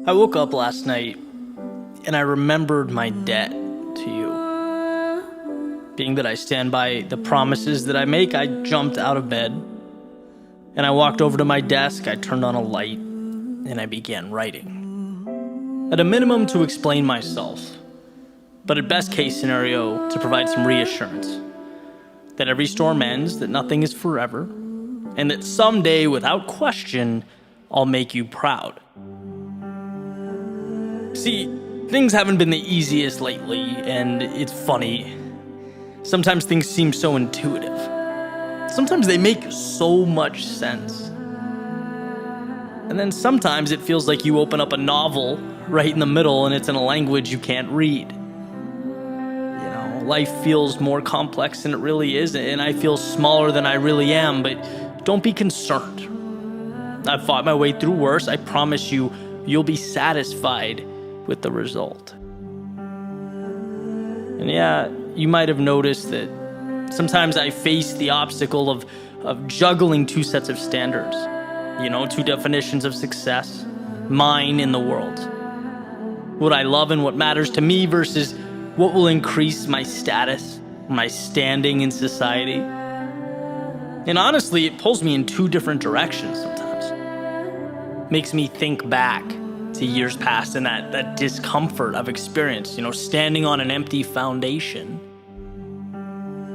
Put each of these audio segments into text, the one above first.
I woke up last night and I remembered my debt to you. Being that I stand by the promises that I make, I jumped out of bed and I walked over to my desk, I turned on a light, and I began writing. At a minimum, to explain myself, but at best case scenario, to provide some reassurance that every storm ends, that nothing is forever, and that someday, without question, I'll make you proud. See, things haven't been the easiest lately, and it's funny. Sometimes things seem so intuitive. Sometimes they make so much sense. And then sometimes it feels like you open up a novel right in the middle and it's in a language you can't read. You know, life feels more complex than it really is, and I feel smaller than I really am, but don't be concerned. I've fought my way through worse. I promise you, you'll be satisfied with the result. And yeah, you might have noticed that sometimes I face the obstacle of juggling two sets of standards. You know, two definitions of success, mine and the world. What I love and what matters to me versus what will increase my status, my standing in society. And honestly, it pulls me in two different directions sometimes. Makes me think back to years past and that discomfort I've experienced, standing on an empty foundation.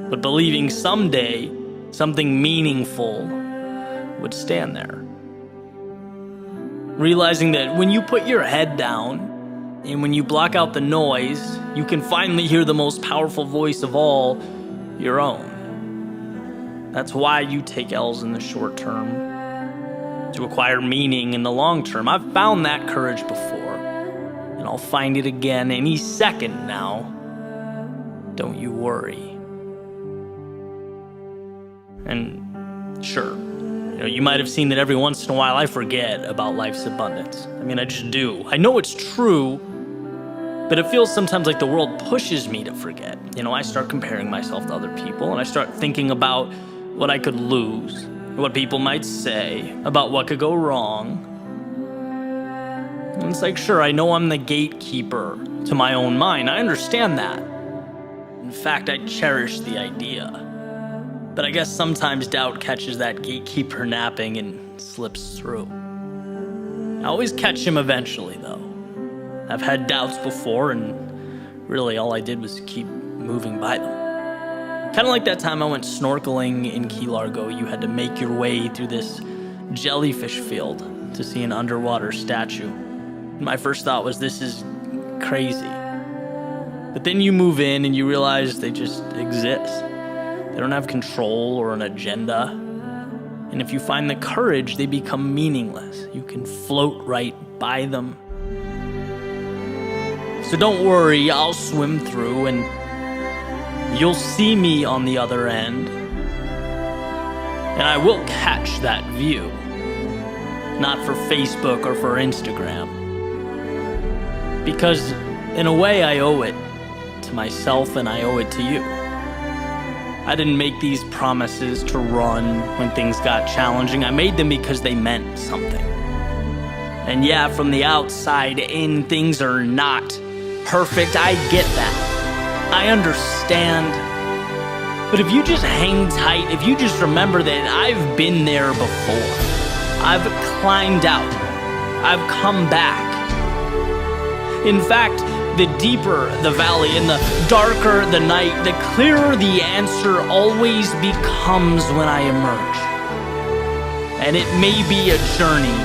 But believing someday something meaningful would stand there. Realizing that when you put your head down and when you block out the noise, you can finally hear the most powerful voice of all, your own. That's why you take L's in the short term, to acquire meaning in the long term. I've found that courage before, and I'll find it again any second now. Don't you worry. And sure, you might have seen that every once in a while I forget about life's abundance. I just do. I know it's true, but it feels sometimes like the world pushes me to forget. I start comparing myself to other people, and I start thinking about what I could lose, what people might say, about what could go wrong. And it's like, sure, I know I'm the gatekeeper to my own mind. I understand that. In fact, I cherish the idea. But I guess sometimes doubt catches that gatekeeper napping and slips through. I always catch him eventually, though. I've had doubts before, and really all I did was keep moving by them. Kind of like that time I went snorkeling in Key Largo. You had to make your way through this jellyfish field to see an underwater statue. My first thought was, this is crazy. But then you move in and you realize they just exist. They don't have control or an agenda. And if you find the courage, they become meaningless. You can float right by them. So don't worry, I'll swim through and you'll see me on the other end. And I will catch that view. Not for Facebook or for Instagram. Because in a way I owe it to myself and I owe it to you. I didn't make these promises to run when things got challenging. I made them because they meant something. And yeah, from the outside in, things are not perfect. I get that. I understand. But if you just hang tight, if you just remember that I've been there before, I've climbed out, I've come back. In fact, the deeper the valley and the darker the night, the clearer the answer always becomes when I emerge. And it may be a journey,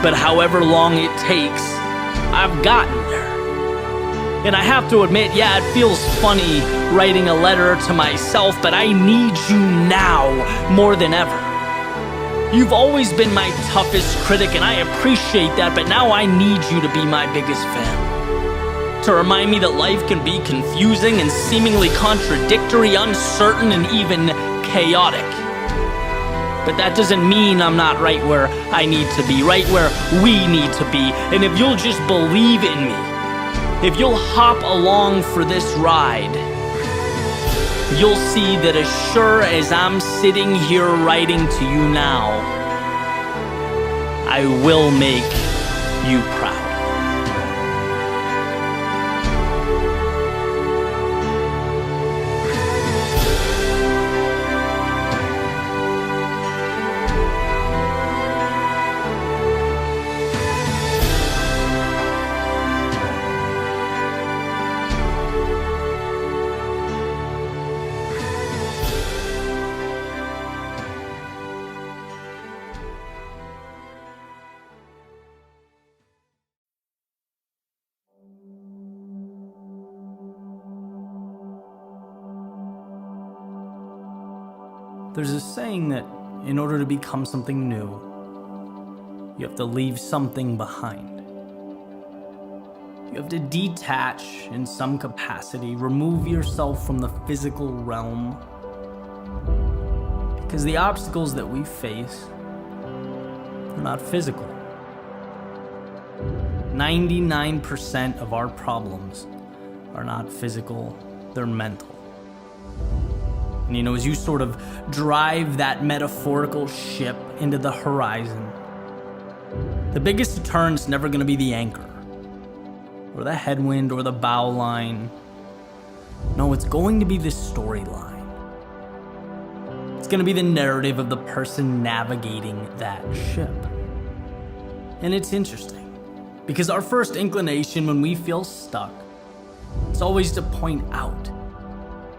but however long it takes, I've gotten there. And I have to admit, yeah, it feels funny writing a letter to myself, but I need you now more than ever. You've always been my toughest critic, and I appreciate that, but now I need you to be my biggest fan. To remind me that life can be confusing and seemingly contradictory, uncertain, and even chaotic. But that doesn't mean I'm not right where I need to be, right where we need to be. And if you'll just believe in me, if you'll hop along for this ride, you'll see that as sure as I'm sitting here writing to you now, I will make you proud. There's a saying that in order to become something new, you have to leave something behind. You have to detach in some capacity, remove yourself from the physical realm. Because the obstacles that we face are not physical. 99% of our problems are not physical, they're mental. And as you sort of drive that metaphorical ship into the horizon, the biggest deterrent's never going to be the anchor, or the headwind, or the bow line. No, it's going to be the storyline. It's going to be the narrative of the person navigating that ship. And it's interesting, because our first inclination when we feel stuck, it's always to point out,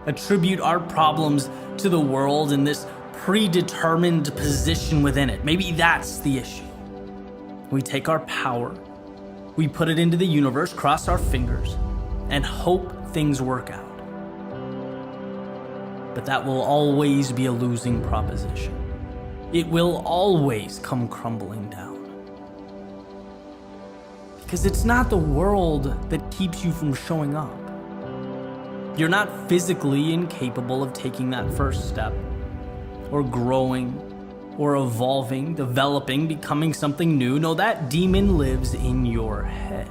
attribute our problems to the world and this predetermined position within it. Maybe that's the issue. We take our power, we put it into the universe, cross our fingers, and hope things work out. But that will always be a losing proposition. It will always come crumbling down. Because it's not the world that keeps you from showing up. You're not physically incapable of taking that first step, or growing, or evolving, developing, becoming something new. No, that demon lives in your head.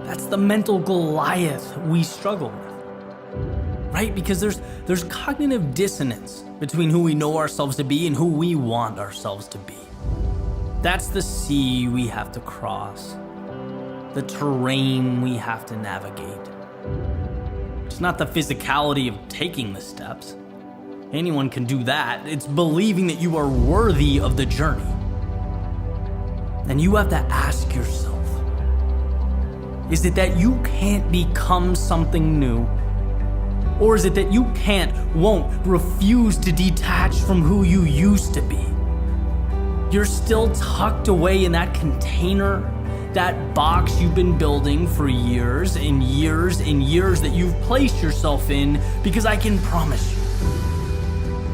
That's the mental Goliath we struggle with, right? Because there's cognitive dissonance between who we know ourselves to be and who we want ourselves to be. That's the sea we have to cross, the terrain we have to navigate. It's not the physicality of taking the steps. Anyone can do that. It's believing that you are worthy of the journey. And you have to ask yourself, is it that you can't become something new? Or is it that you can't, won't, refuse to detach from who you used to be? You're still tucked away in that container, that box you've been building for years and years and years that you've placed yourself in, because I can promise you,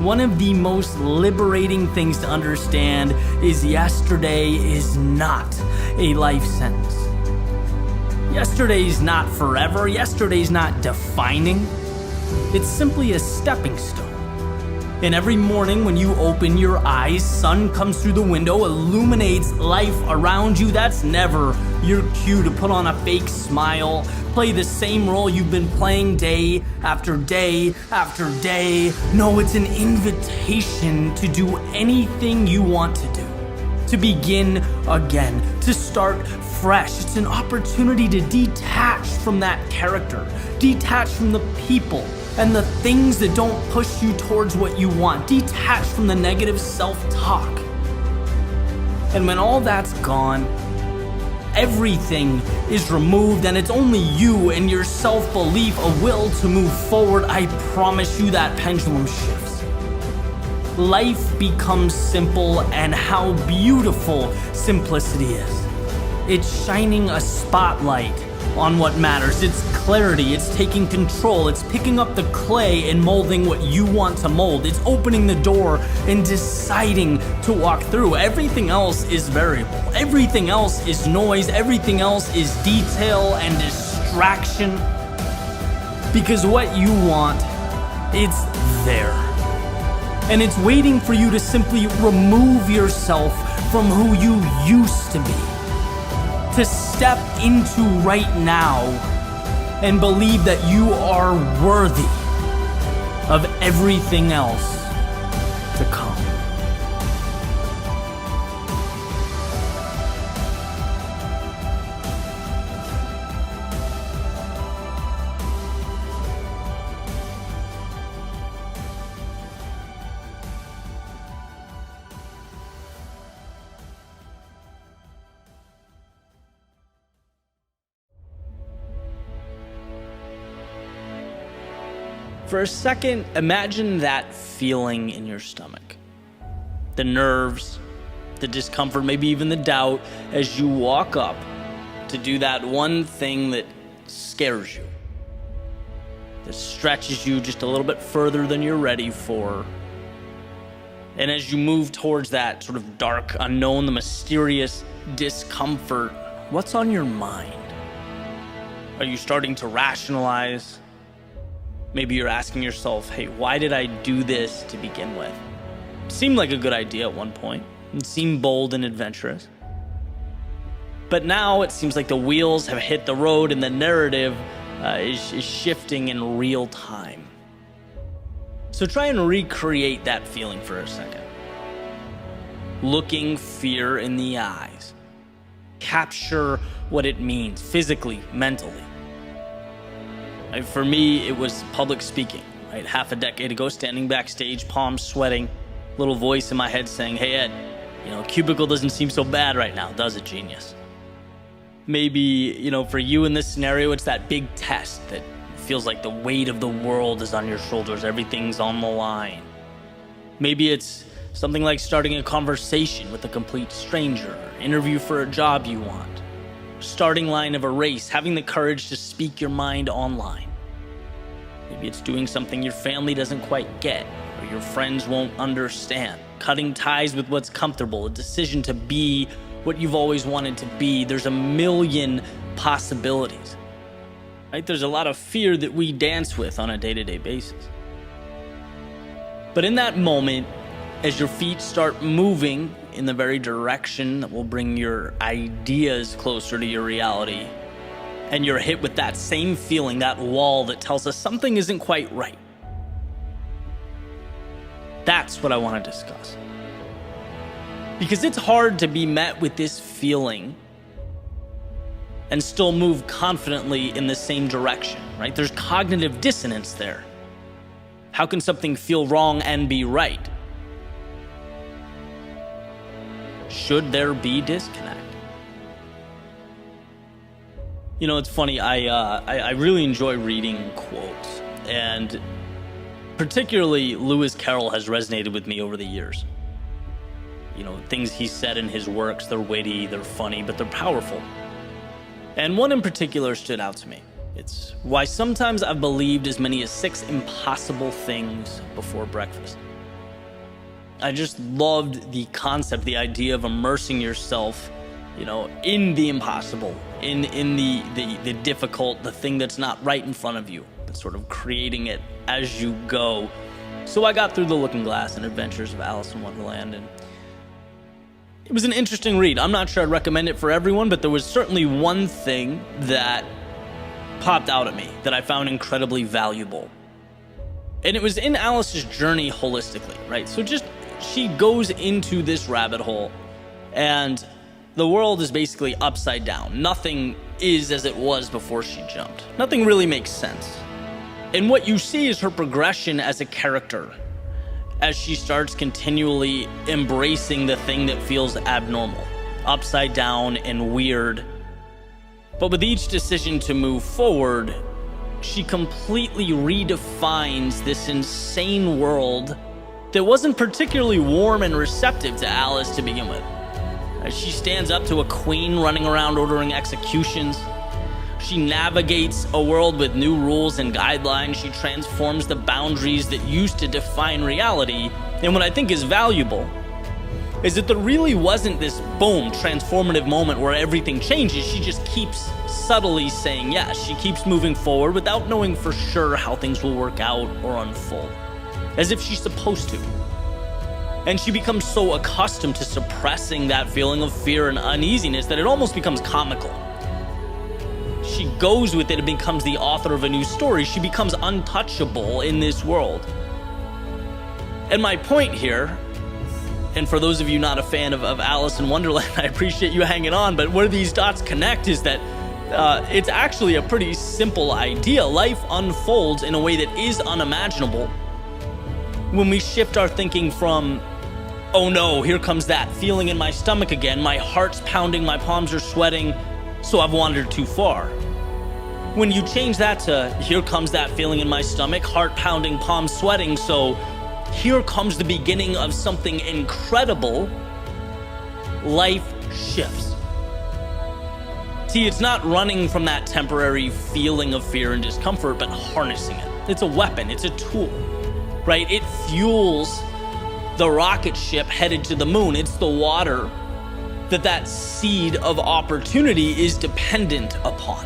one of the most liberating things to understand is yesterday is not a life sentence. Yesterday's not forever. Yesterday's not defining. It's simply a stepping stone. And every morning when you open your eyes, sun comes through the window, illuminates life around you. That's never your cue to put on a fake smile, play the same role you've been playing day after day after day. No, it's an invitation to do anything you want to do, to begin again, to start fresh. It's an opportunity to detach from that character, detach from the people and the things that don't push you towards what you want. Detach from the negative self-talk. And when all that's gone, everything is removed, and it's only you and your self-belief, a will to move forward. I promise you that pendulum shifts. Life becomes simple, and how beautiful simplicity is. It's shining a spotlight on what matters. It's clarity, it's taking control, it's picking up the clay and molding what you want to mold. It's opening the door and deciding to walk through. Everything else is variable. Everything else is noise. Everything else is detail and distraction. Because what you want, it's there. And it's waiting for you to simply remove yourself from who you used to be. To step into right now and believe that you are worthy of everything else to come. For a second, imagine that feeling in your stomach. The nerves, the discomfort, maybe even the doubt as you walk up to do that one thing that scares you, that stretches you just a little bit further than you're ready for, And as you move towards that sort of dark unknown, the mysterious discomfort, what's on your mind? Are you starting to rationalize? Maybe you're asking yourself, hey, why did I do this to begin with? It seemed like a good idea at one point. It seemed bold and adventurous. But now it seems like the wheels have hit the road and the narrative is shifting in real time. So try and recreate that feeling for a second. Looking fear in the eyes. Capture what it means physically, mentally. Right, for me, it was public speaking. Right, half a decade ago, standing backstage, palms sweating, little voice in my head saying, "Hey Ed, cubicle doesn't seem so bad right now, does it, genius?" Maybe, for you in this scenario, it's that big test that feels like the weight of the world is on your shoulders. Everything's on the line. Maybe it's something like starting a conversation with a complete stranger, interview for a job you want, starting line of a race, having the courage to speak your mind online. Maybe it's doing something your family doesn't quite get or your friends won't understand, cutting ties with what's comfortable, a decision to be what you've always wanted to be. There's a million possibilities. Right? There's a lot of fear that we dance with on a day-to-day basis. But in that moment, as your feet start moving in the very direction that will bring your ideas closer to your reality, and you're hit with that same feeling, that wall that tells us something isn't quite right, that's what I want to discuss. Because it's hard to be met with this feeling and still move confidently in the same direction, right? There's cognitive dissonance there. How can something feel wrong and be right? Should there be disconnect? It's funny, I really enjoy reading quotes, and particularly Lewis Carroll has resonated with me over the years. Things he said in his works, they're witty, they're funny, but they're powerful. And one in particular stood out to me. It's why sometimes I've believed as many as 6 impossible things before breakfast. I just loved the concept, the idea of immersing yourself, in the impossible, in the difficult, the thing that's not right in front of you, and sort of creating it as you go. So I got through The Looking Glass and Adventures of Alice in Wonderland, and it was an interesting read. I'm not sure I'd recommend it for everyone, but there was certainly one thing that popped out at me that I found incredibly valuable. And it was in Alice's journey holistically, right? So she goes into this rabbit hole, and the world is basically upside down. Nothing is as it was before she jumped. Nothing really makes sense. And what you see is her progression as a character, as she starts continually embracing the thing that feels abnormal, upside down and weird. But with each decision to move forward, she completely redefines this insane world that wasn't particularly warm and receptive to Alice to begin with. As she stands up to a queen running around ordering executions, she navigates a world with new rules and guidelines. She transforms the boundaries that used to define reality. And what I think is valuable is that there really wasn't this boom, transformative moment where everything changes. She just keeps subtly saying yes. She keeps moving forward without knowing for sure how things will work out or unfold, as if she's supposed to. And she becomes so accustomed to suppressing that feeling of fear and uneasiness that it almost becomes comical. She goes with it and becomes the author of a new story. She becomes untouchable in this world. And my point here, and for those of you not a fan of Alice in Wonderland, I appreciate you hanging on, but where these dots connect is that it's actually a pretty simple idea. Life unfolds in a way that is unimaginable when we shift our thinking from, oh no, here comes that feeling in my stomach again, my heart's pounding, my palms are sweating, so I've wandered too far. When you change that to, here comes that feeling in my stomach, heart pounding, palms sweating, so here comes the beginning of something incredible, life shifts. See, it's not running from that temporary feeling of fear and discomfort, but harnessing it. It's a weapon, it's a tool, right? It fuels the rocket ship headed to the moon. It's the water that seed of opportunity is dependent upon.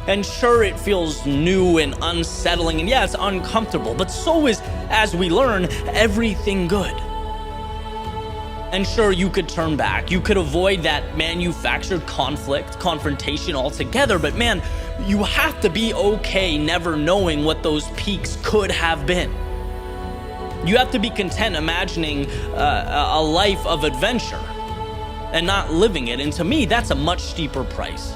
And sure, it feels new and unsettling, and yeah, it's uncomfortable, but so is, as we learn, everything good. And sure, you could turn back. You could avoid that manufactured confrontation altogether, but man, you have to be okay never knowing what those peaks could have been. You have to be content imagining a life of adventure and not living it. And to me, that's a much steeper price,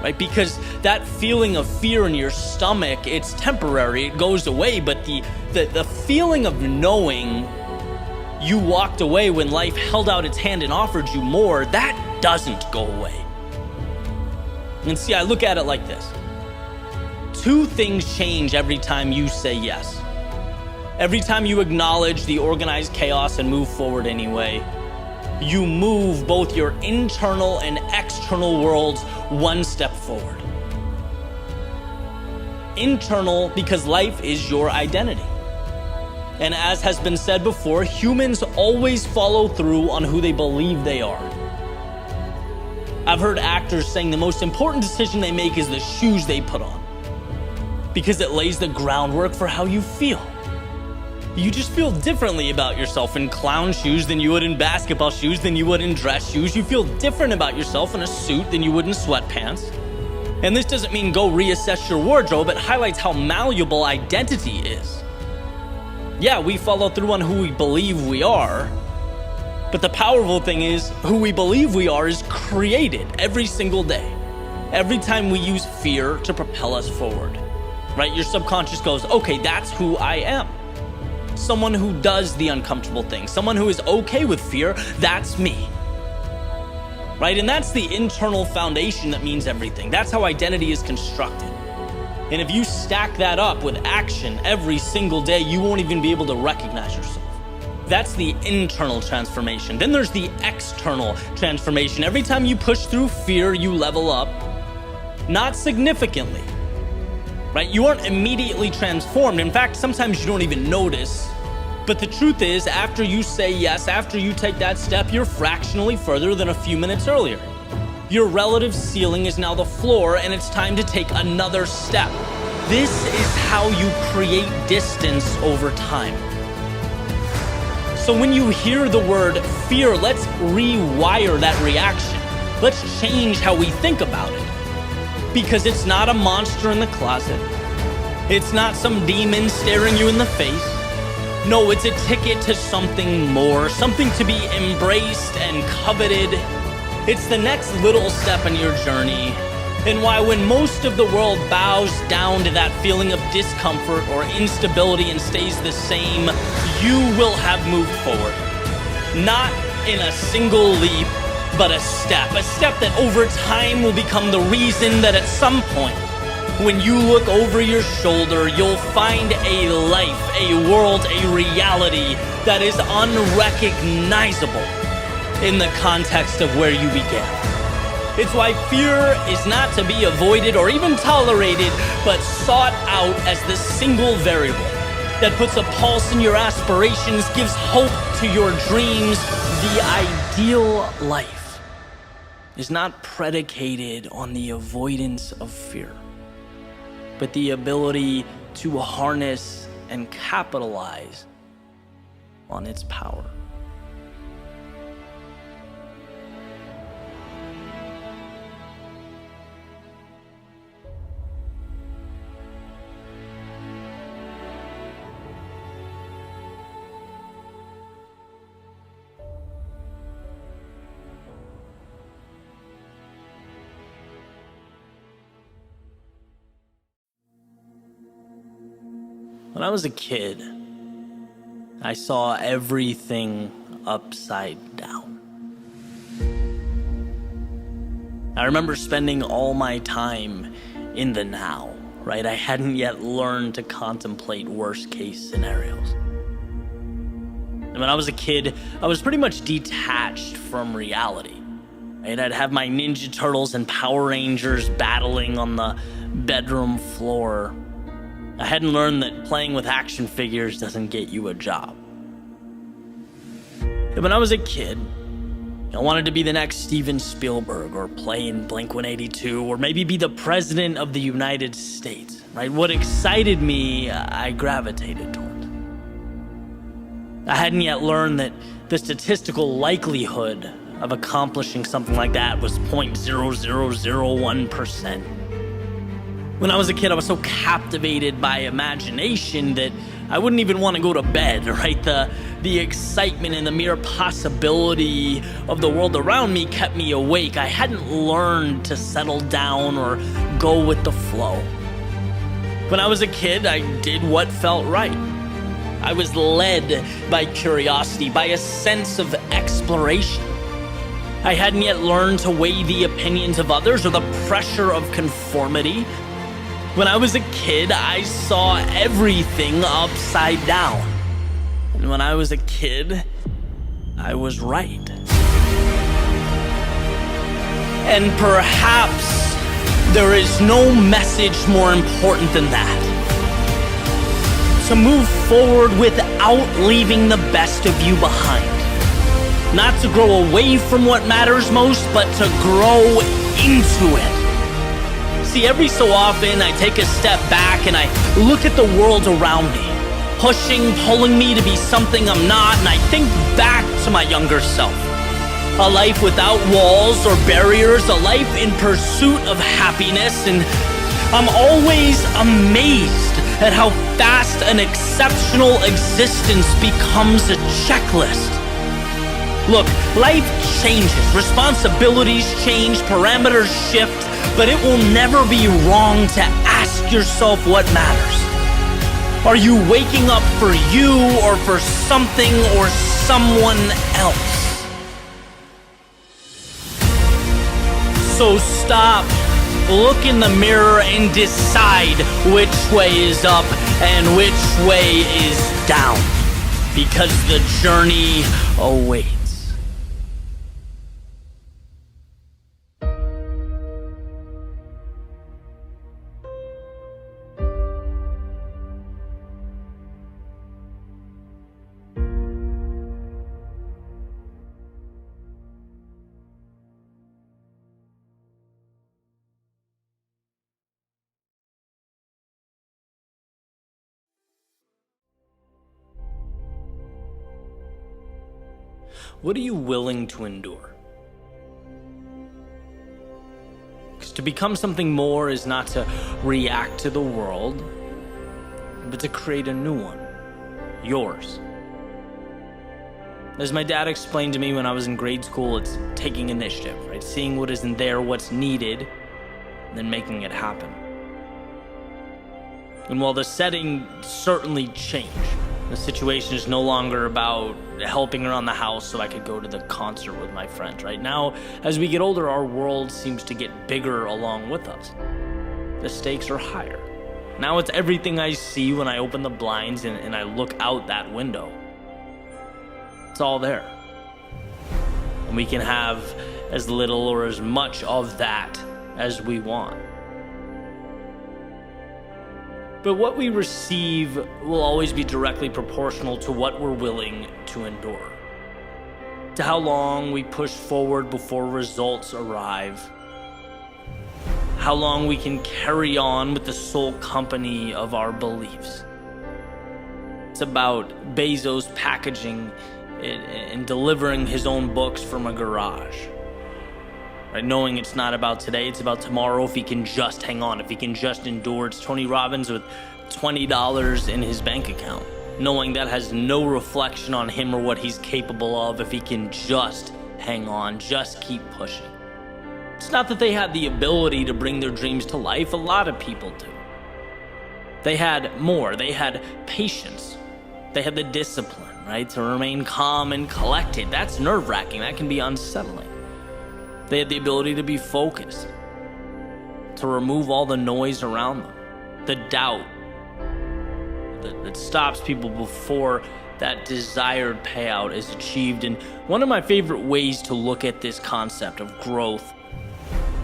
right? Because that feeling of fear in your stomach, it's temporary, it goes away, but the feeling of knowing you walked away when life held out its hand and offered you more, that doesn't go away. And see, I look at it like this. Two things change every time you say yes. Every time you acknowledge the organized chaos and move forward anyway, you move both your internal and external worlds one step forward. Internal, because life is your identity. And as has been said before, humans always follow through on who they believe they are. I've heard actors saying the most important decision they make is the shoes they put on, because it lays the groundwork for how you feel. You just feel differently about yourself in clown shoes than you would in basketball shoes than you would in dress shoes. You feel different about yourself in a suit than you would in sweatpants. And this doesn't mean go reassess your wardrobe. It highlights how malleable identity is. Yeah, we follow through on who we believe we are, but the powerful thing is who we believe we are is created every single day. Every time we use fear to propel us forward, right? Your subconscious goes, okay, that's who I am. Someone who does the uncomfortable thing, someone who is okay with fear, that's me. Right? And that's the internal foundation that means everything. That's how identity is constructed. And if you stack that up with action every single day, you won't even be able to recognize yourself. That's the internal transformation. Then there's the external transformation. Every time you push through fear, you level up, not significantly. Right? You aren't immediately transformed. In fact, sometimes you don't even notice. But the truth is, after you say yes, after you take that step, you're fractionally further than a few minutes earlier. Your relative ceiling is now the floor, and it's time to take another step. This is how you create distance over time. So when you hear the word fear, let's rewire that reaction. Let's change how we think about it. Because it's not a monster in the closet. It's not some demon staring you in the face. No, it's a ticket to something more, something to be embraced and coveted. It's the next little step in your journey. And why when most of the world bows down to that feeling of discomfort or instability and stays the same, you will have moved forward. Not in a single leap, but a step that over time will become the reason that at some point, when you look over your shoulder, you'll find a life, a world, a reality that is unrecognizable in the context of where you began. It's why fear is not to be avoided or even tolerated, but sought out as the single variable that puts a pulse in your aspirations, gives hope to your dreams. The ideal life is not predicated on the avoidance of fear, but the ability to harness and capitalize on its power. When I was a kid, I saw everything upside down. I remember spending all my time in the now, right? I hadn't yet learned to contemplate worst case scenarios. And when I was a kid, I was pretty much detached from reality. Right? I'd have my Ninja Turtles and Power Rangers battling on the bedroom floor. I hadn't learned that playing with action figures doesn't get you a job. When I was a kid, I wanted to be the next Steven Spielberg or play in Blink-182 or maybe be the president of the United States, right? What excited me, I gravitated toward. I hadn't yet learned that the statistical likelihood of accomplishing something like that was 0.0001%. When I was a kid, I was so captivated by imagination that I wouldn't even want to go to bed, right? The excitement and the mere possibility of the world around me kept me awake. I hadn't learned to settle down or go with the flow. When I was a kid, I did what felt right. I was led by curiosity, by a sense of exploration. I hadn't yet learned to weigh the opinions of others or the pressure of conformity. When I was a kid, I saw everything upside down. And when I was a kid, I was right. And perhaps there is no message more important than that. To move forward without leaving the best of you behind. Not to grow away from what matters most, but to grow into it. See, every so often I take a step back and I look at the world around me, pulling me to be something I'm not, and I think back to my younger self. A life without walls or barriers, a life in pursuit of happiness, and I'm always amazed at how fast an exceptional existence becomes a checklist. Look, life changes, responsibilities change, parameters shift, but it will never be wrong to ask yourself what matters. Are you waking up for you or for something or someone else? So stop, look in the mirror and decide which way is up and which way is down, because the journey awaits. What are you willing to endure? Because to become something more is not to react to the world, but to create a new one, yours. As my dad explained to me when I was in grade school, it's taking initiative, right? Seeing what isn't there, what's needed, and then making it happen. And while the setting certainly changed, the situation is no longer about helping around the house so I could go to the concert with my friends. Right now, as we get older, our world seems to get bigger along with us. The stakes are higher. Now it's everything I see when I open the blinds and I look out that window. It's all there. And we can have as little or as much of that as we want. But what we receive will always be directly proportional to what we're willing to endure, to how long we push forward before results arrive, how long we can carry on with the sole company of our beliefs. It's about Bezos packaging and delivering his own books from a garage. Right, knowing it's not about today, it's about tomorrow if he can just hang on, if he can just endure. It's Tony Robbins with $20 in his bank account, knowing that has no reflection on him or what he's capable of if he can just hang on, just keep pushing. It's not that they had the ability to bring their dreams to life, a lot of people do. They had more, they had patience, they had the discipline, right, to remain calm and collected. That's nerve-wracking, that can be unsettling. They had the ability to be focused, to remove all the noise around them, the doubt that stops people before that desired payout is achieved. And one of my favorite ways to look at this concept of growth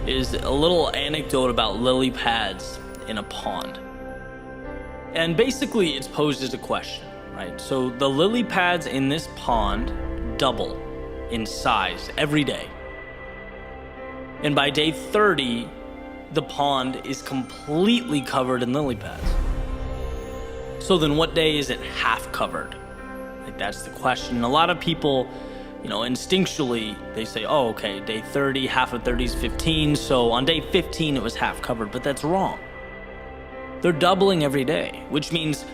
is a little anecdote about lily pads in a pond. And basically it's posed as a question, right? So the lily pads in this pond double in size every day. And by day 30, the pond is completely covered in lily pads. So then what day is it half covered? Like, that's the question. A lot of people, instinctually, they say, oh, okay, day 30, half of 30 is 15. So on day 15, it was half covered, but that's wrong. They're doubling every day, which means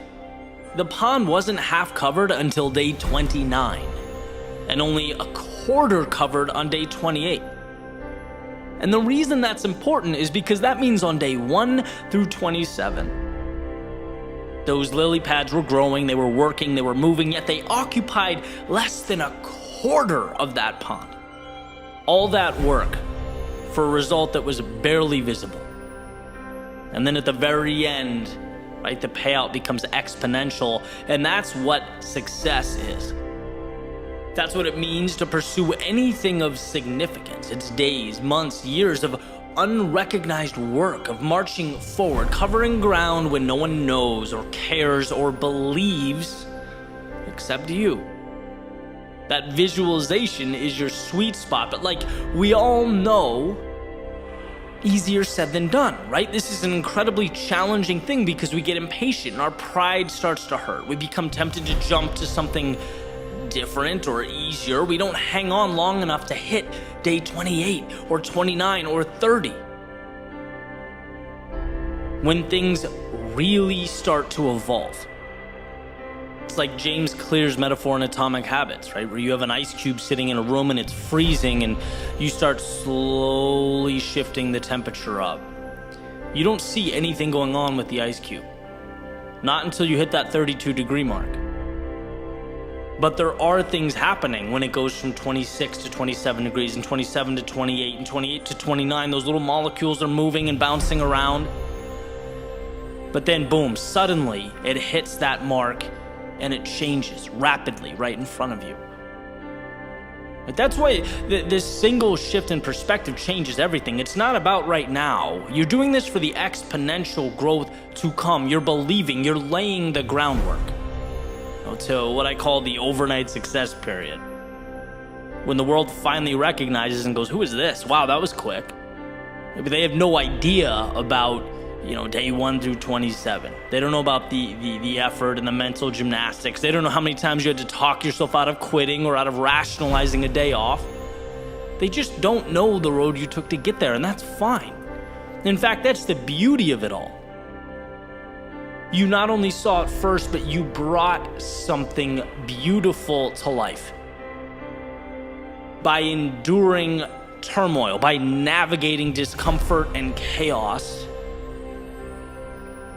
the pond wasn't half covered until day 29 and only a quarter covered on day 28. And the reason that's important is because that means on day 1 through 27, those lily pads were growing, they were working, they were moving, yet they occupied less than a quarter of that pond. All that work for a result that was barely visible. And then at the very end, right, the payout becomes exponential, and that's what success is. That's what it means to pursue anything of significance. It's days, months, years of unrecognized work, of marching forward, covering ground when no one knows or cares or believes except you. That visualization is your sweet spot, but like we all know, easier said than done, right? This is an incredibly challenging thing because we get impatient and our pride starts to hurt. We become tempted to jump to something different or easier. We don't hang on long enough to hit day 28 or 29 or 30. When things really start to evolve. It's like James Clear's metaphor in Atomic Habits, right? Where you have an ice cube sitting in a room and it's freezing and you start slowly shifting the temperature up. You don't see anything going on with the ice cube. Not until you hit that 32-degree mark. But there are things happening when it goes from 26 to 27 degrees and 27 to 28 and 28 to 29. Those little molecules are moving and bouncing around. But then boom, suddenly it hits that mark and it changes rapidly right in front of you. But that's why this single shift in perspective changes everything. It's not about right now. You're doing this for the exponential growth to come. You're believing, you're laying the groundwork to what I call the overnight success period. When the world finally recognizes and goes, who is this? Wow, that was quick. Maybe they have no idea about, day 1 through 27. They don't know about the effort and the mental gymnastics. They don't know how many times you had to talk yourself out of quitting or out of rationalizing a day off. They just don't know the road you took to get there, and that's fine. In fact, that's the beauty of it all. You not only saw it first, but you brought something beautiful to life. By enduring turmoil, by navigating discomfort and chaos,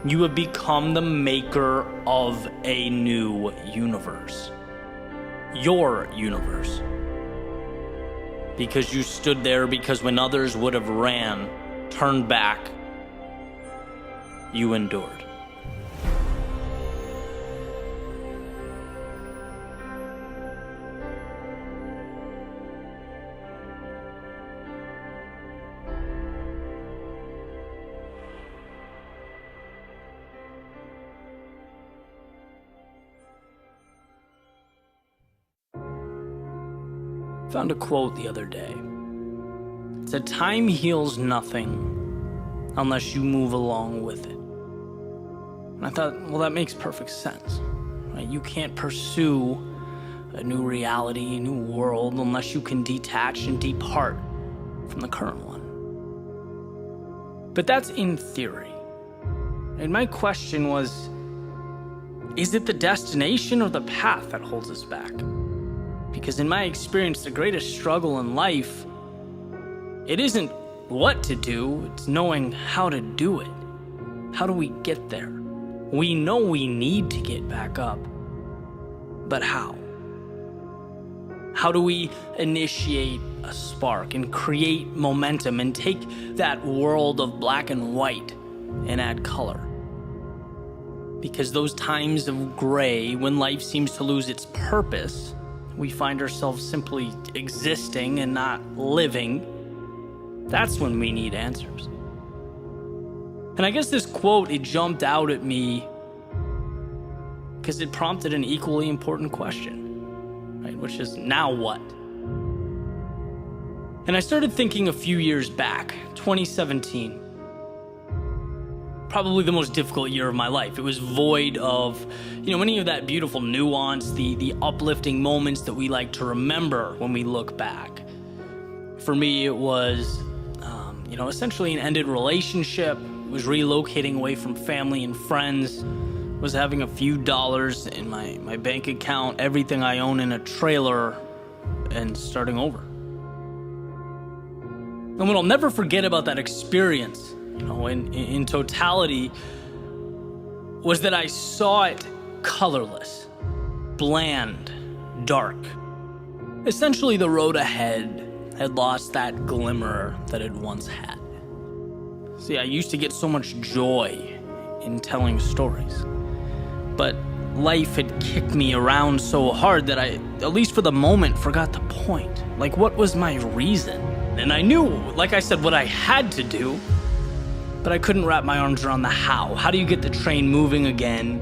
you have become the maker of a new universe. Your universe. Because you stood there, because when others would have ran, turned back, you endured. Found a quote the other day. It said, time heals nothing unless you move along with it. And I thought, well, that makes perfect sense. Right? You can't pursue a new reality, a new world, unless you can detach and depart from the current one. But that's in theory. And my question was, is it the destination or the path that holds us back? Because in my experience, the greatest struggle in life, it isn't what to do, it's knowing how to do it. How do we get there? We know we need to get back up, but how? How do we initiate a spark and create momentum and take that world of black and white and add color? Because those times of gray, when life seems to lose its purpose, we find ourselves simply existing and not living, that's when we need answers. And I guess this quote, it jumped out at me because it prompted an equally important question. right? Which is, now what? And I started thinking a few years back, 2017, probably the most difficult year of my life. It was void of, any of that beautiful nuance, the uplifting moments that we like to remember when we look back. For me, it was, essentially an ended relationship, was relocating away from family and friends, was having a few dollars in my bank account, everything I own in a trailer, and starting over. And what I'll never forget about that experience, in totality, was that I saw it colorless, bland, dark. Essentially, the road ahead had lost that glimmer that it once had. See, I used to get so much joy in telling stories, but life had kicked me around so hard that I, at least for the moment, forgot the point. Like, what was my reason? And I knew, like I said, what I had to do, but I couldn't wrap my arms around the how. How do you get the train moving again?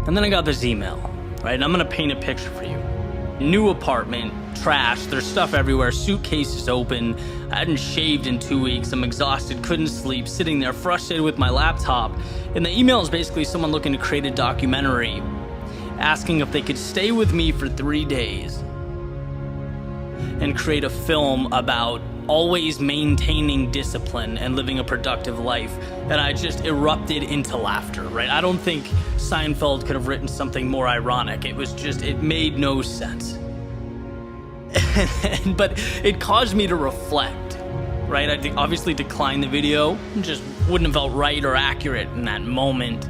And then I got this email, right? And I'm gonna paint a picture for you. New apartment, trash, there's stuff everywhere, suitcases open. I hadn't shaved in 2 weeks, I'm exhausted, couldn't sleep, sitting there frustrated with my laptop. And the email is basically someone looking to create a documentary, asking if they could stay with me for 3 days and create a film about always maintaining discipline and living a productive life. And I just erupted into laughter, right? I don't think Seinfeld could have written something more ironic. It made no sense. But it caused me to reflect, right? I obviously declined the video. It just wouldn't have felt right or accurate in that moment.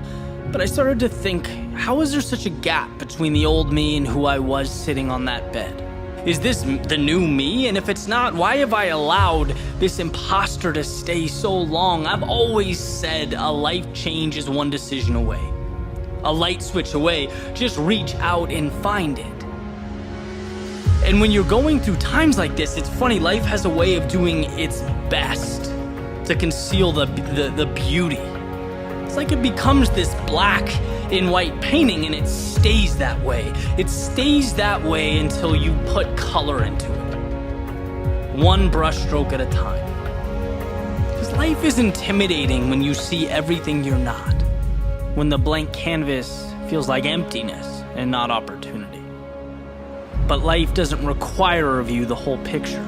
But I started to think, how is there such a gap between the old me and who I was sitting on that bed? Is this the new me? And if it's not, why have I allowed this imposter to stay so long? I've always said a life change is one decision away, a light switch away. Just reach out and find it. And when you're going through times like this, it's funny, life has a way of doing its best to conceal the beauty. It's like it becomes this black and white painting and it stays that way. It stays that way until you put color into it. One brushstroke at a time. Because life is intimidating when you see everything you're not. When the blank canvas feels like emptiness and not opportunity. But life doesn't require of you the whole picture.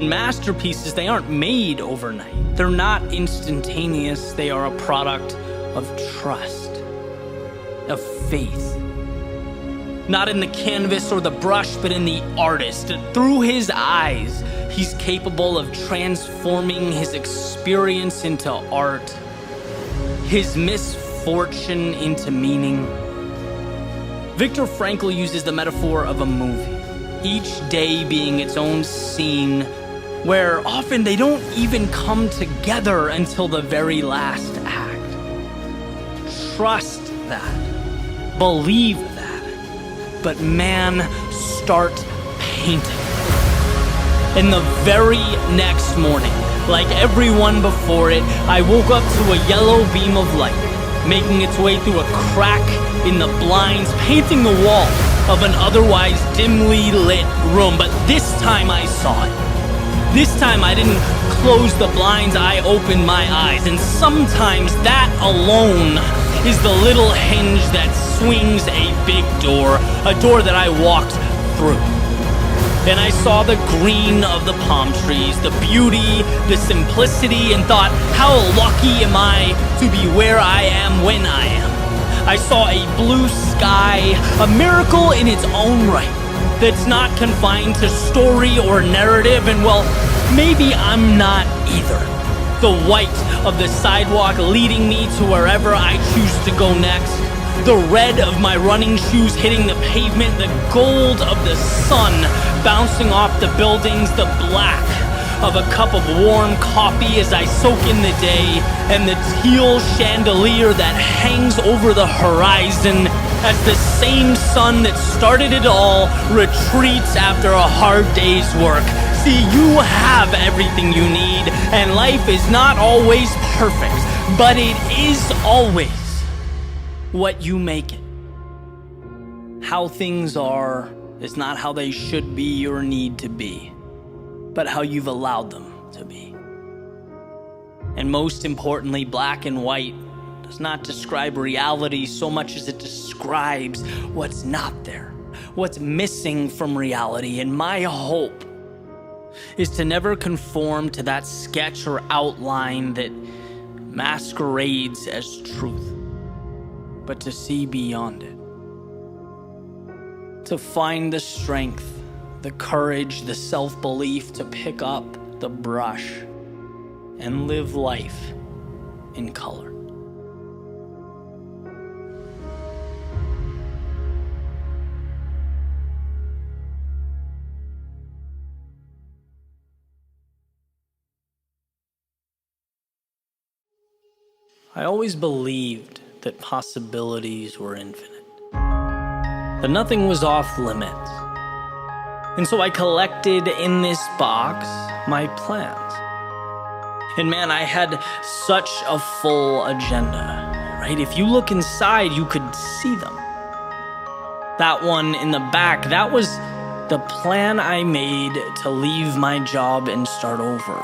Masterpieces, they aren't made overnight. They're not instantaneous. They are a product of trust, of faith. Not in the canvas or the brush, but in the artist. Through his eyes, he's capable of transforming his experience into art, his misfortune into meaning. Viktor Frankl uses the metaphor of a movie, each day being its own scene, where often they don't even come together until the very last act. Trust that. Believe that. But man, start painting. And the very next morning, like everyone before it, I woke up to a yellow beam of light, making its way through a crack in the blinds, painting the wall of an otherwise dimly lit room. But this time I saw it. This time I didn't close the blinds, I opened my eyes. And sometimes that alone is the little hinge that swings a big door, a door that I walked through. And I saw the green of the palm trees, the beauty, the simplicity, and thought, how lucky am I to be where I am when I am. I saw a blue sky, a miracle in its own right, that's not confined to story or narrative, and well, maybe I'm not either. The white of the sidewalk leading me to wherever I choose to go next. The red of my running shoes hitting the pavement, the gold of the sun bouncing off the buildings, the black of a cup of warm coffee as I soak in the day, and the teal chandelier that hangs over the horizon as the same sun that started it all retreats after a hard day's work. See, you have everything you need, and life is not always perfect, but it is always what you make it. how things are is not how they should be or need to be, but how you've allowed them to be. And most importantly, black and white does not describe reality so much as it describes what's not there, what's missing from reality. And my hope is to never conform to that sketch or outline that masquerades as truth, but to see beyond it. To find the strength, the courage, the self-belief to pick up the brush and live life in color. I always believed that possibilities were infinite, that nothing was off limits. And so I collected in this box my plans. And man, I had such a full agenda, right? If you look inside, you could see them. That one in the back, that was the plan I made to leave my job and start over.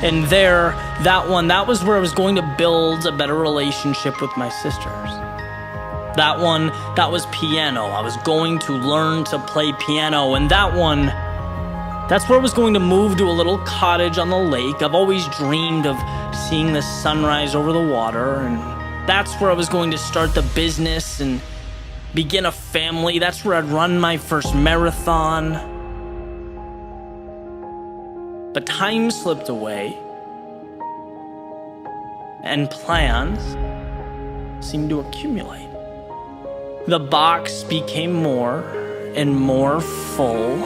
And there, that was where I was going to build a better relationship with my sisters. That one, that was piano. I was going to learn to play piano. And that one, that's where I was going to move to a little cottage on the lake. I've always dreamed of seeing the sunrise over the water. And that's where I was going to start the business and begin a family. That's where I'd run my first marathon. But time slipped away, and plans seemed to accumulate. The box became more and more full,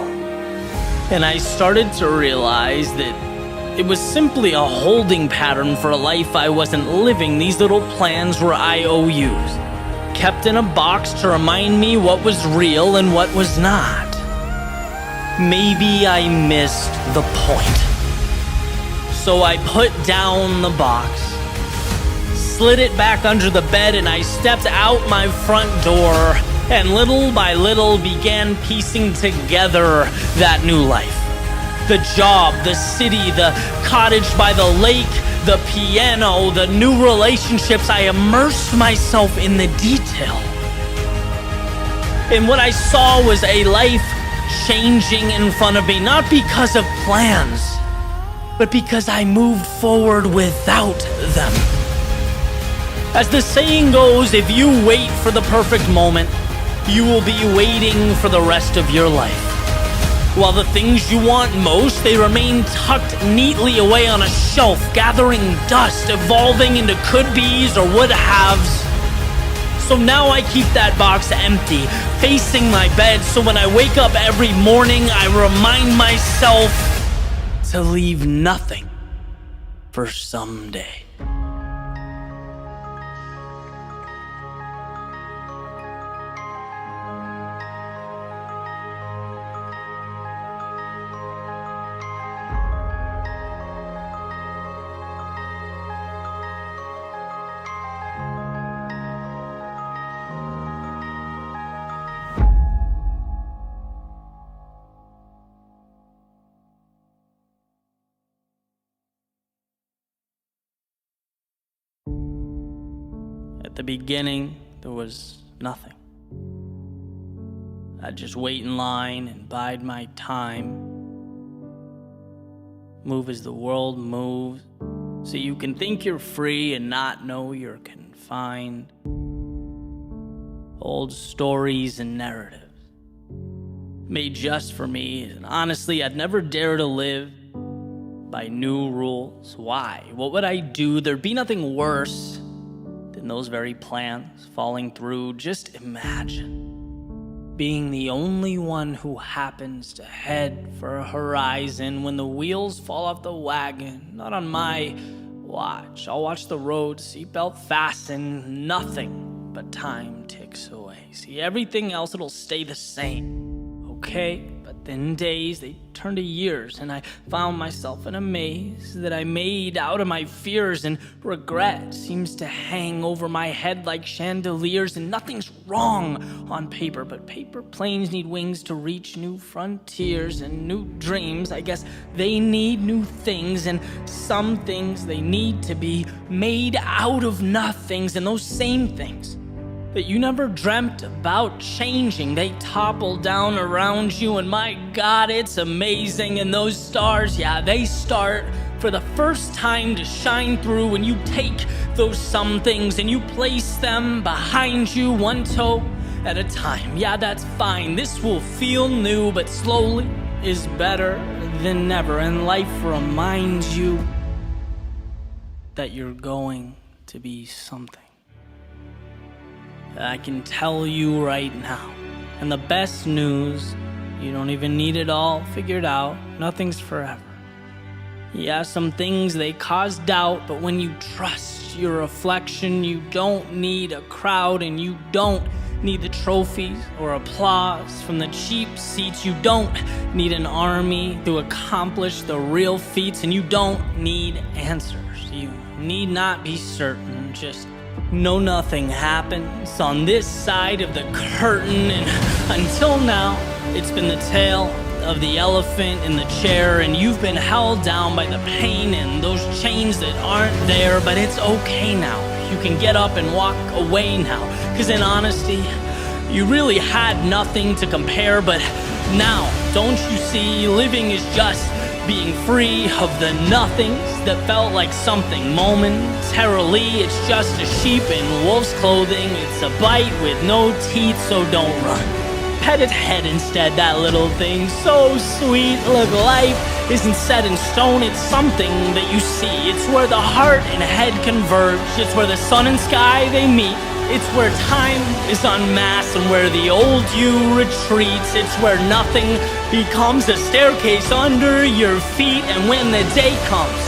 and I started to realize that it was simply a holding pattern for a life I wasn't living. These little plans were IOUs, kept in a box to remind me what was real and what was not. Maybe I missed the point. So I put down the box, slid it back under the bed, and I stepped out my front door and little by little began piecing together that new life. The job, the city, the cottage by the lake, the piano, the new relationships. I immersed myself in the detail. And what I saw was a life changing in front of me, not because of plans, but because I moved forward without them. As the saying goes, if you wait for the perfect moment, you will be waiting for the rest of your life. While the things you want most, they remain tucked neatly away on a shelf, gathering dust, evolving into could-be's or would-haves. So now I keep that box empty, facing my bed, so when I wake up every morning, I remind myself to leave nothing for someday. At the beginning, there was nothing. I'd just wait in line and bide my time. Move as the world moves, so you can think you're free and not know you're confined. Old stories and narratives, made just for me, and honestly, I'd never dare to live by new rules. Why? What would I do? There'd be nothing worse than those very plans falling through. Just imagine being the only one who happens to head for a horizon when the wheels fall off the wagon. Not on my watch. I'll watch the road, seatbelt fasten, nothing but time ticks away. See, everything else, it'll stay the same, okay? But then days, they turned to years, and I found myself in a maze that I made out of my fears, and regret seems to hang over my head like chandeliers, and nothing's wrong on paper, but paper planes need wings to reach new frontiers and new dreams. I guess they need new things, and some things they need to be made out of nothings, and those same things that you never dreamt about changing, they topple down around you, and my God, it's amazing. And those stars, yeah, they start for the first time to shine through when you take those some things and you place them behind you, one toe at a time. Yeah, that's fine. This will feel new, but slowly is better than never, and life reminds you that you're going to be something. I can tell you right now. And the best news, you don't even need it all figured out. Nothing's forever. Yeah, some things, they cause doubt, but when you trust your reflection, you don't need a crowd, and you don't need the trophies or applause from the cheap seats. You don't need an army to accomplish the real feats, and you don't need answers. You need not be certain, just know nothing happens on this side of the curtain. And until now, it's been the tale of the elephant in the chair, and you've been held down by the pain and those chains that aren't there. But it's okay now. You can get up and walk away now, because in honesty, you really had nothing to compare. But now, don't you see, living is just being free of the nothings that felt like something momentarily. It's just a sheep in wolf's clothing. It's a bite with no teeth, so don't run. Pet its head instead, that little thing, so sweet. Look, life isn't set in stone, it's something that you see. It's where the heart and head converge. It's where the sun and sky, they meet. It's where time is unmasked and where the old you retreats. It's where nothing becomes a staircase under your feet. And when the day comes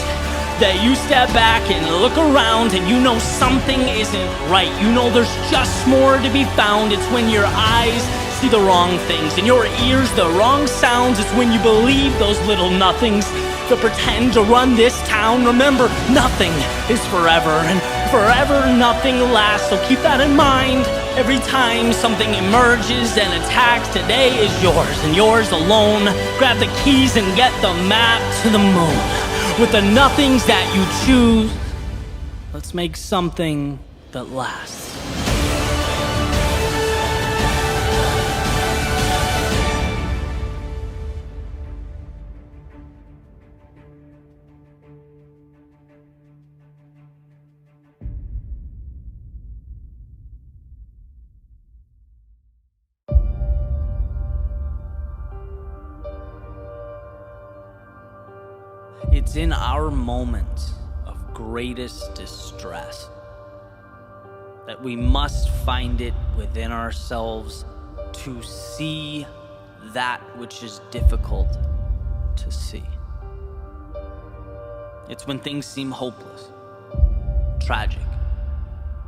that you step back and look around and you know something isn't right, you know there's just more to be found. It's when your eyes see the wrong things and your ears the wrong sounds. It's when you believe those little nothings to pretend to run this town. Remember, nothing is forever, and forever nothing lasts, so keep that in mind every time something emerges and attacks. Today is yours and yours alone. Grab the keys and get the map to the moon. With the nothings that you choose, let's make something that lasts. It's in our moments of greatest distress that we must find it within ourselves to see that which is difficult to see. It's when things seem hopeless, tragic.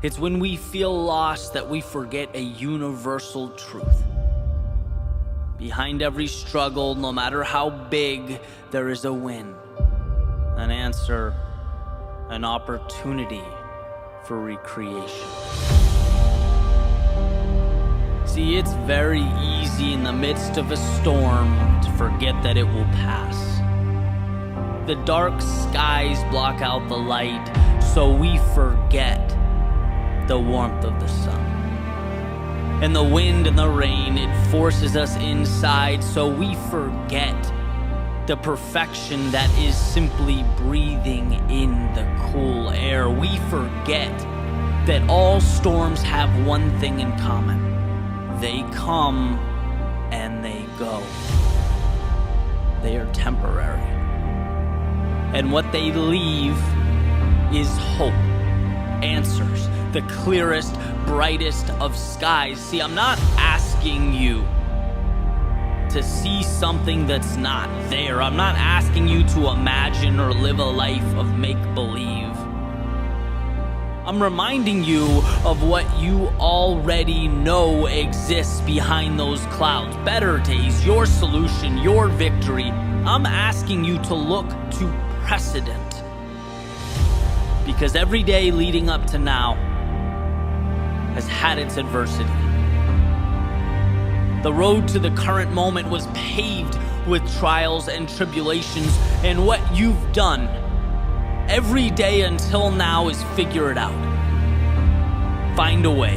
It's when we feel lost that we forget a universal truth. Behind every struggle, no matter how big, there is a win, an answer, an opportunity for recreation. See, it's very easy in the midst of a storm to forget that it will pass. The dark skies block out the light, so we forget the warmth of the sun. And the wind and the rain, it forces us inside, so we forget the perfection that is simply breathing in the cool air. We forget that all storms have one thing in common. They come and they go. They are temporary. And what they leave is hope, answers, the clearest, brightest of skies. See, I'm not asking you to see something that's not there. I'm not asking you to imagine or live a life of make-believe. I'm reminding you of what you already know exists behind those clouds. Better days, your solution, your victory. I'm asking you to look to precedent. Because every day leading up to now has had its adversity. The road to the current moment was paved with trials and tribulations, and what you've done every day until now is figure it out. Find a way.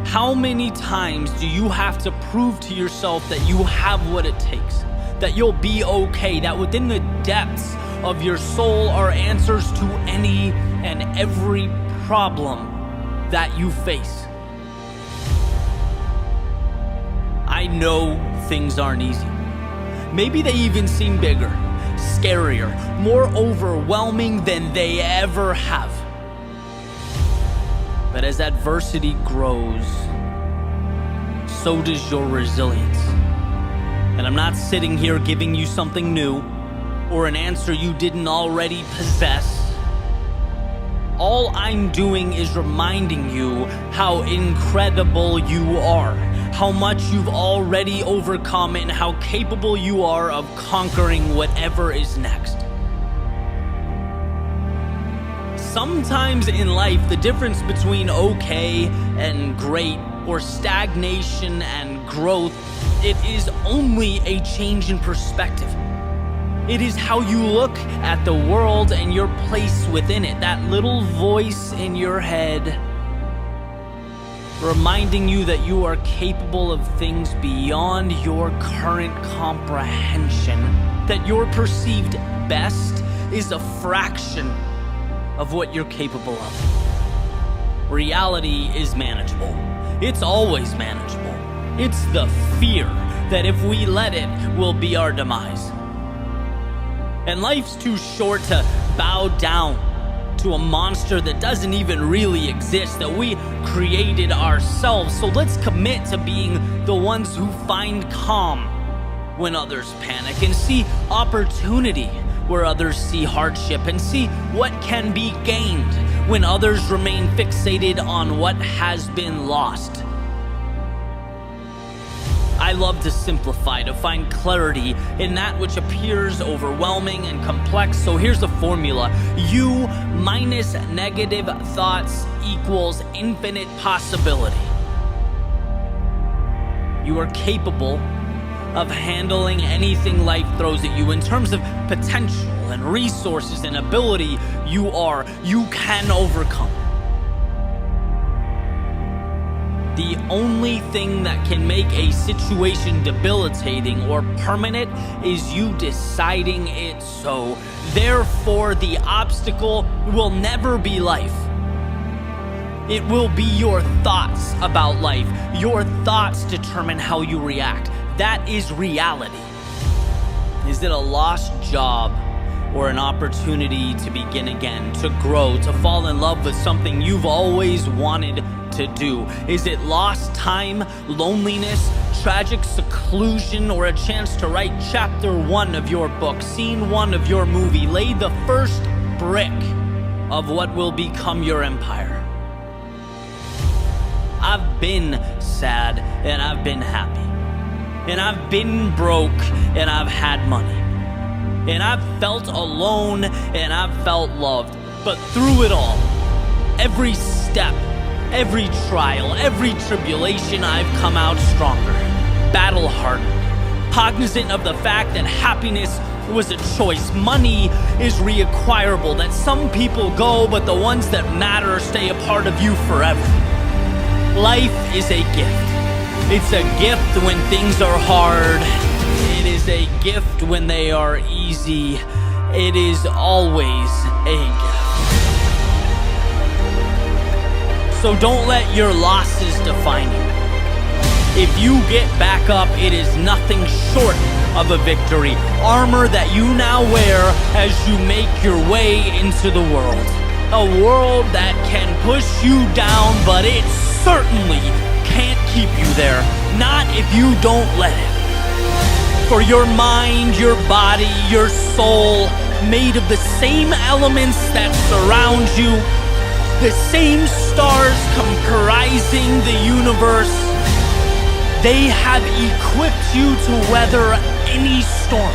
How many times do you have to prove to yourself that you have what it takes? That you'll be okay? That within the depths of your soul are answers to any and every problem that you face? I know things aren't easy. Maybe they even seem bigger, scarier, more overwhelming than they ever have. But as adversity grows, so does your resilience. And I'm not sitting here giving you something new or an answer you didn't already possess. All I'm doing is reminding you how incredible you are, how much you've already overcome, and how capable you are of conquering whatever is next. Sometimes in life, the difference between okay and great, or stagnation and growth, it is only a change in perspective. It is how you look at the world and your place within it. That little voice in your head reminding you that you are capable of things beyond your current comprehension. That your perceived best is a fraction of what you're capable of. Reality is manageable. It's always manageable. It's the fear that if we let it, will be our demise. And life's too short to bow down to a monster that doesn't even really exist, that we created ourselves. So let's commit to being the ones who find calm when others panic, and see opportunity where others see hardship, and see what can be gained when others remain fixated on what has been lost. I love to simplify, to find clarity in that which appears overwhelming and complex. So here's the formula. You minus negative thoughts equals infinite possibility. You are capable of handling anything life throws at you. In terms of potential and resources and ability, you can overcome. The only thing that can make a situation debilitating or permanent is you deciding it so. Therefore, the obstacle will never be life. It will be your thoughts about life. Your thoughts determine how you react. That is reality. Is it a lost job or an opportunity to begin again, to grow, to fall in love with something you've always wanted to do? Is it lost time, loneliness, tragic seclusion, or a chance to write chapter 1 of your book, scene 1 of your movie, lay the first brick of what will become your empire? I've been sad and I've been happy, and I've been broke and I've had money, and I've felt alone and I've felt loved. But through it all, every step, every trial, every tribulation, I've come out stronger, battle-hardened, cognizant of the fact that happiness was a choice. Money is reacquirable, that some people go, but the ones that matter stay a part of you forever. Life is a gift. It's a gift when things are hard. It is a gift when they are easy. It is always a gift. So don't let your losses define you. If you get back up, it is nothing short of a victory. Armor that you now wear as you make your way into the world. A world that can push you down, but it certainly can't keep you there. Not if you don't let it. For your mind, your body, your soul, made of the same elements that surround you, The same stars comprising the universe, they have equipped you to weather any storm,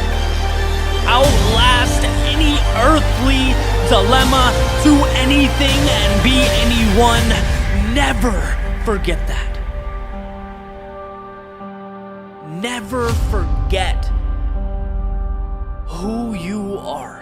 outlast any earthly dilemma, do anything and be anyone. Never forget that. Never forget who you are.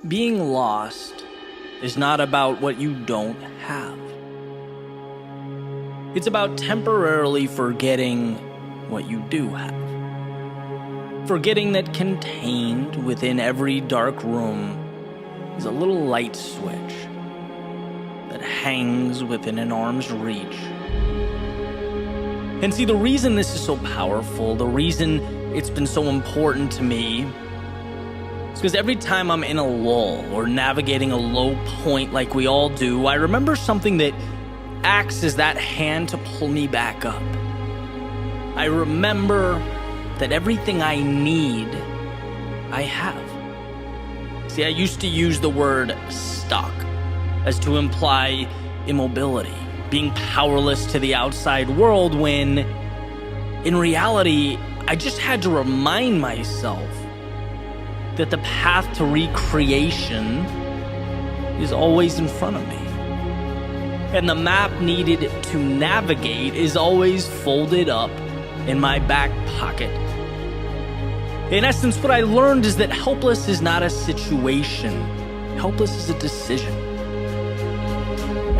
Being lost is not about what you don't have. It's about temporarily forgetting what you do have. Forgetting that contained within every dark room is a little light switch that hangs within an arm's reach. And see, the reason this is so powerful, the reason it's been so important to me, is because every time I'm in a lull or navigating a low point like we all do, I remember something that acts as that hand to pull me back up. I remember that everything I need, I have. See, I used to use the word stuck as to imply immobility, being powerless to the outside world, when in reality, I just had to remind myself that the path to recreation is always in front of me. And the map needed to navigate is always folded up in my back pocket. In essence, what I learned is that helpless is not a situation. Helpless is a decision.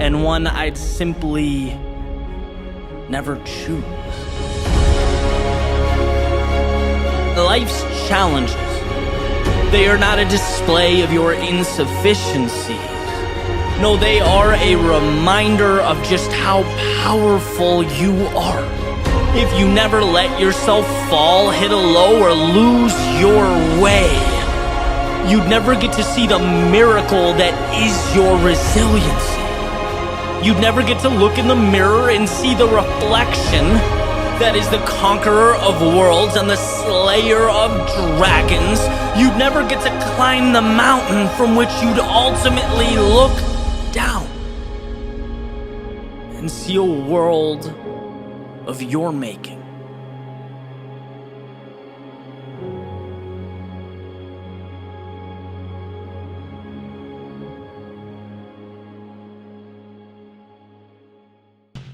And one I'd simply never choose. Life's challenges, they are not a display of your insufficiencies. No, they are a reminder of just how powerful you are. If you never let yourself fall, hit a low, or lose your way, you'd never get to see the miracle that is your resiliency. You'd never get to look in the mirror and see the reflection that is the conqueror of worlds and the slayer of dragons. You'd never get to climb the mountain from which you'd ultimately look down and see a world of your making.